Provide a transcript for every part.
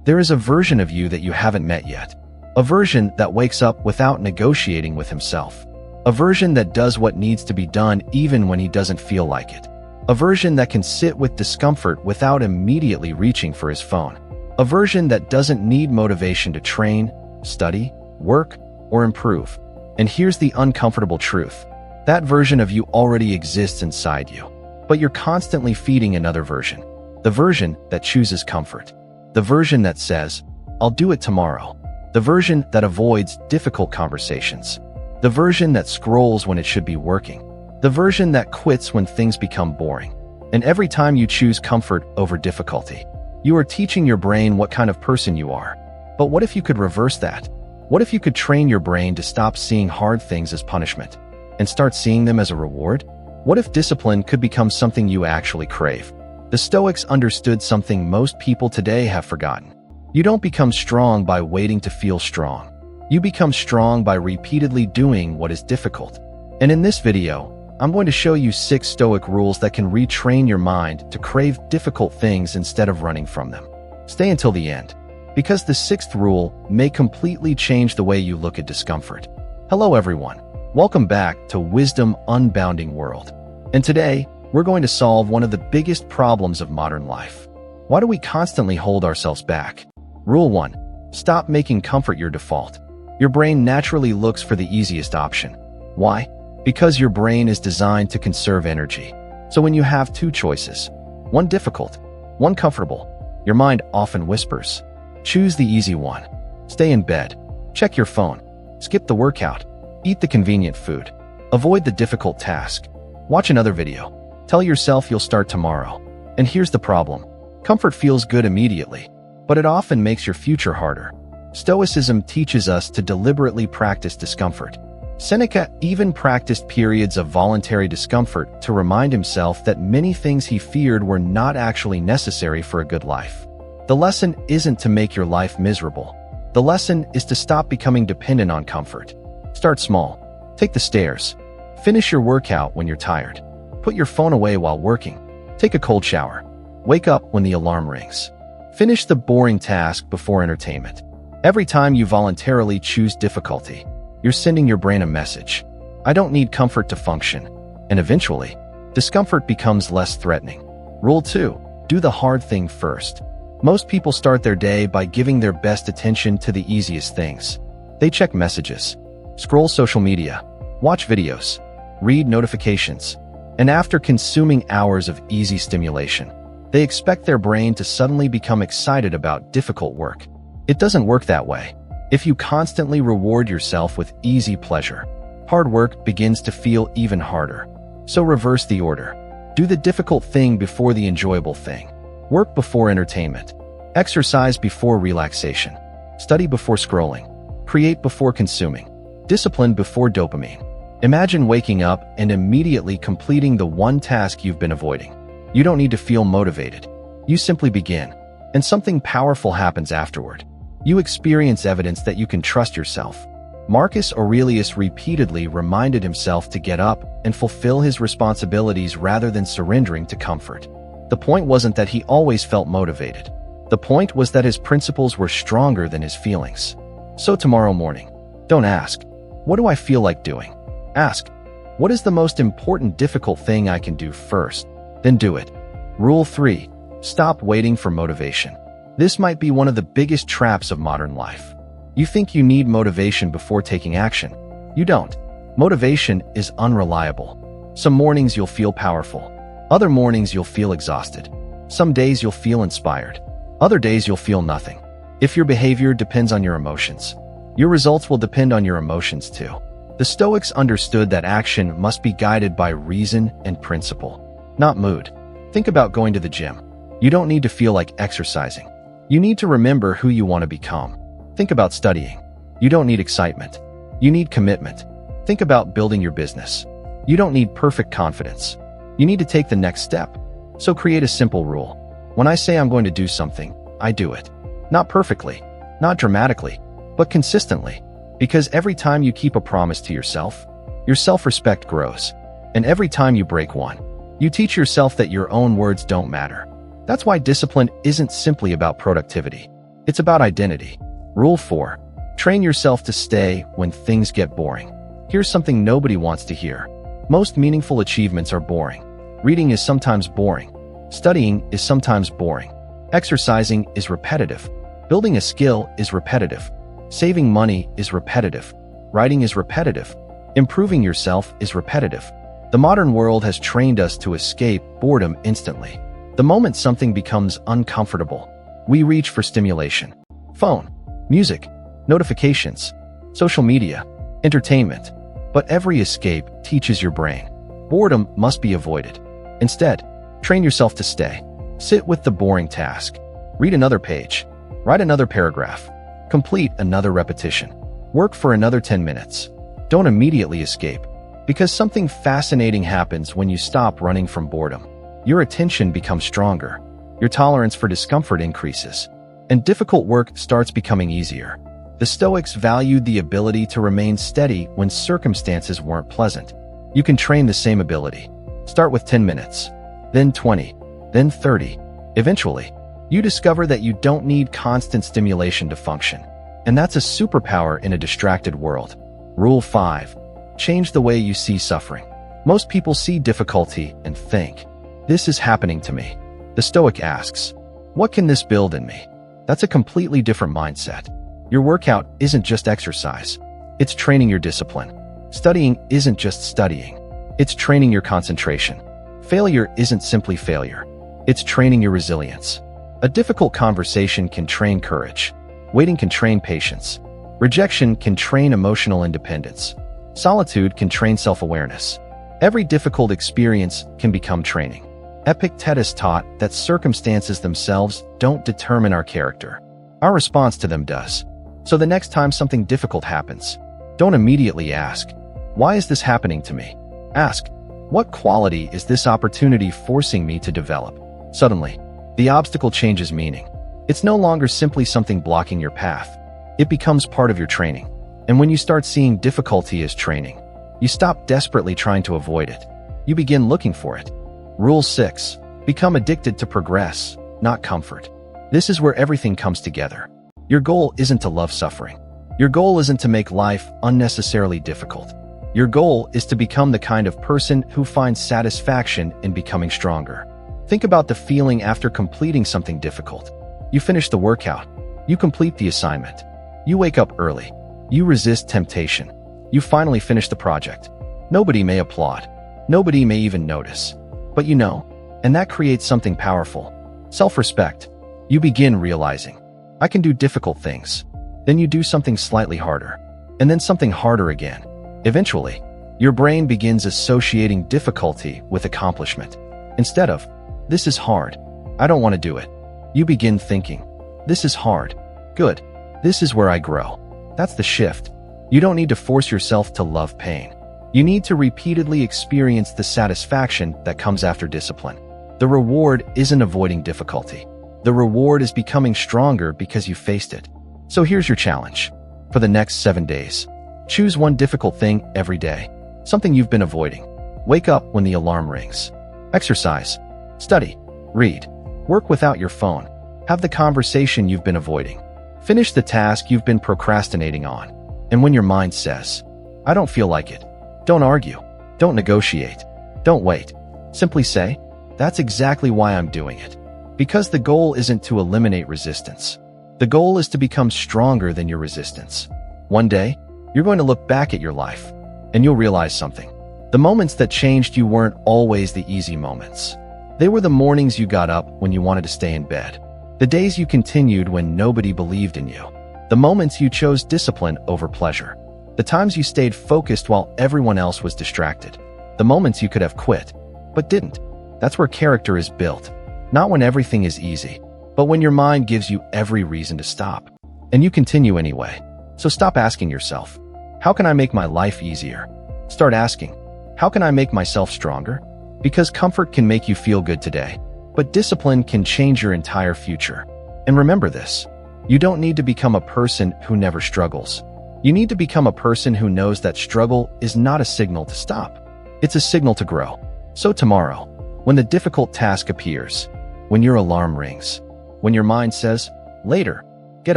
There is a version of you that you haven't met yet. A version that wakes up without negotiating with himself. A version that does what needs to be done even when he doesn't feel like it. A version that can sit with discomfort without immediately reaching for his phone. A version that doesn't need motivation to train, study, work, or improve. And here's the uncomfortable truth. That version of you already exists inside you. But you're constantly feeding another version. The version that chooses comfort. The version that says, "I'll do it tomorrow." The version that avoids difficult conversations. The version that scrolls when it should be working. The version that quits when things become boring. And every time you choose comfort over difficulty, you are teaching your brain what kind of person you are. But what if you could reverse that? What if you could train your brain to stop seeing hard things as punishment and start seeing them as a reward? What if discipline could become something you actually crave? The Stoics understood something most people today have forgotten. You don't become strong by waiting to feel strong. You become strong by repeatedly doing what is difficult. And in this video, I'm going to show you 6 Stoic rules that can retrain your mind to crave difficult things instead of running from them. Stay until the end, because the 6th rule may completely change the way you look at discomfort. Hello everyone, welcome back to Wisdom Unbounding World. And today, we're going to solve one of the biggest problems of modern life. Why do we constantly hold ourselves back? Rule 1. Stop making comfort your default. Your brain naturally looks for the easiest option. Why? Because your brain is designed to conserve energy. So when you have 2 choices, one difficult, one comfortable, your mind often whispers, choose the easy one. Stay in bed. Check your phone. Skip the workout. Eat the convenient food. Avoid the difficult task. Watch another video. Tell yourself you'll start tomorrow. And here's the problem. Comfort feels good immediately, but it often makes your future harder. Stoicism teaches us to deliberately practice discomfort. Seneca even practiced periods of voluntary discomfort to remind himself that many things he feared were not actually necessary for a good life. The lesson isn't to make your life miserable. The lesson is to stop becoming dependent on comfort. Start small. Take the stairs. Finish your workout when you're tired. Put your phone away while working. Take a cold shower. Wake up when the alarm rings. Finish the boring task before entertainment. Every time you voluntarily choose difficulty, you're sending your brain a message. I don't need comfort to function. And eventually, discomfort becomes less threatening. Rule 2. Do the hard thing first. Most people start their day by giving their best attention to the easiest things. They check messages, scroll social media, watch videos, read notifications, and after consuming hours of easy stimulation, they expect their brain to suddenly become excited about difficult work. It doesn't work that way. If you constantly reward yourself with easy pleasure, hard work begins to feel even harder. So reverse the order. Do the difficult thing before the enjoyable thing. Work before entertainment. Exercise before relaxation. Study before scrolling. Create before consuming. Discipline before dopamine. Imagine waking up and immediately completing the one task you've been avoiding. You don't need to feel motivated. You simply begin, and something powerful happens afterward. You experience evidence that you can trust yourself. Marcus Aurelius repeatedly reminded himself to get up and fulfill his responsibilities rather than surrendering to comfort. The point wasn't that he always felt motivated. The point was that his principles were stronger than his feelings. So tomorrow morning, don't ask, what do I feel like doing? Ask, what is the most important difficult thing I can do first? Then do it. Rule 3. Stop waiting for motivation. This might be one of the biggest traps of modern life. You think you need motivation before taking action. You don't. Motivation is unreliable. Some mornings you'll feel powerful. Other mornings you'll feel exhausted. Some days you'll feel inspired. Other days you'll feel nothing. If your behavior depends on your emotions, your results will depend on your emotions too. The Stoics understood that action must be guided by reason and principle, not mood. Think about going to the gym. You don't need to feel like exercising. You need to remember who you want to become. Think about studying. You don't need excitement. You need commitment. Think about building your business. You don't need perfect confidence. You need to take the next step. So create a simple rule. When I say I'm going to do something, I do it. Not perfectly, not dramatically, but consistently. Because every time you keep a promise to yourself, your self-respect grows. And every time you break one, you teach yourself that your own words don't matter. That's why discipline isn't simply about productivity. It's about identity. Rule 4. Train yourself to stay when things get boring. Here's something nobody wants to hear. Most meaningful achievements are boring. Reading is sometimes boring. Studying is sometimes boring. Exercising is repetitive. Building a skill is repetitive. Saving money is repetitive. Writing is repetitive. Improving yourself is repetitive. The modern world has trained us to escape boredom instantly. The moment something becomes uncomfortable, we reach for stimulation. Phone, music, notifications, social media, entertainment. But every escape teaches your brain. Boredom must be avoided. Instead, train yourself to stay. Sit with the boring task. Read another page. Write another paragraph. Complete another repetition. Work for another 10 minutes. Don't immediately escape, because something fascinating happens when you stop running from boredom. Your attention becomes stronger. Your tolerance for discomfort increases, and difficult work starts becoming easier. The Stoics valued the ability to remain steady when circumstances weren't pleasant. You can train the same ability. Start with 10 minutes, then 20, then 30. Eventually, you discover that you don't need constant stimulation to function. And that's a superpower in a distracted world. Rule 5. Change the way you see suffering. Most people see difficulty and think, "This is happening to me." The Stoic asks, "What can this build in me?" That's a completely different mindset. Your workout isn't just exercise. It's training your discipline. Studying isn't just studying. It's training your concentration. Failure isn't simply failure. It's training your resilience. A difficult conversation can train courage. Waiting can train patience. Rejection can train emotional independence. Solitude can train self-awareness. Every difficult experience can become training. Epictetus taught that circumstances themselves don't determine our character. Our response to them does. So the next time something difficult happens, don't immediately ask, "Why is this happening to me?" Ask, "What quality is this opportunity forcing me to develop?" Suddenly, the obstacle changes meaning. It's no longer simply something blocking your path. It becomes part of your training. And when you start seeing difficulty as training, you stop desperately trying to avoid it. You begin looking for it. Rule 6. Become addicted to progress, not comfort. This is where everything comes together. Your goal isn't to love suffering. Your goal isn't to make life unnecessarily difficult. Your goal is to become the kind of person who finds satisfaction in becoming stronger. Think about the feeling after completing something difficult. You finish the workout. You complete the assignment. You wake up early. You resist temptation. You finally finish the project. Nobody may applaud. Nobody may even notice. But you know, and that creates something powerful. Self-respect. You begin realizing, I can do difficult things. Then you do something slightly harder. And then something harder again. Eventually, your brain begins associating difficulty with accomplishment. Instead of, "This is hard. I don't want to do it." You begin thinking, "This is hard. Good. This is where I grow." That's the shift. You don't need to force yourself to love pain. You need to repeatedly experience the satisfaction that comes after discipline. The reward isn't avoiding difficulty. The reward is becoming stronger because you faced it. So here's your challenge. For the next 7 days, choose one difficult thing every day. Something you've been avoiding. Wake up when the alarm rings. Exercise. Study. Read. Work without your phone. Have the conversation you've been avoiding. Finish the task you've been procrastinating on. And when your mind says, "I don't feel like it," don't argue. Don't negotiate. Don't wait. Simply say, "That's exactly why I'm doing it." Because the goal isn't to eliminate resistance. The goal is to become stronger than your resistance. One day, you're going to look back at your life, and you'll realize something. The moments that changed you weren't always the easy moments. They were the mornings you got up when you wanted to stay in bed. The days you continued when nobody believed in you. The moments you chose discipline over pleasure. The times you stayed focused while everyone else was distracted. The moments you could have quit, but didn't. That's where character is built. Not when everything is easy, but when your mind gives you every reason to stop. And you continue anyway. So stop asking yourself, "How can I make my life easier?" Start asking, "How can I make myself stronger?" Because comfort can make you feel good today, but discipline can change your entire future. And remember this, you don't need to become a person who never struggles. You need to become a person who knows that struggle is not a signal to stop. It's a signal to grow. So tomorrow, when the difficult task appears, when your alarm rings, when your mind says, "Later," Get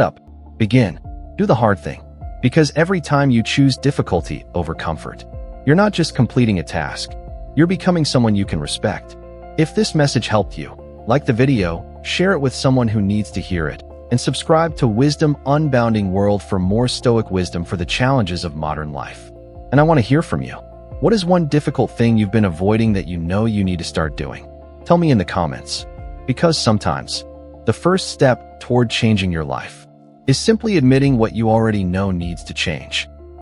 up. Begin. Do the hard thing. Because every time you choose difficulty over comfort, you're not just completing a task, you're becoming someone you can respect. If this message helped you, like the video, share it with someone who needs to hear it, and subscribe to Wisdom Unbounding World for more Stoic wisdom for the challenges of modern life. And I want to hear from you. What is one difficult thing you've been avoiding that you know you need to start doing? Tell me in the comments. Because sometimes, the first step toward changing your life is simply admitting what you already know needs to change.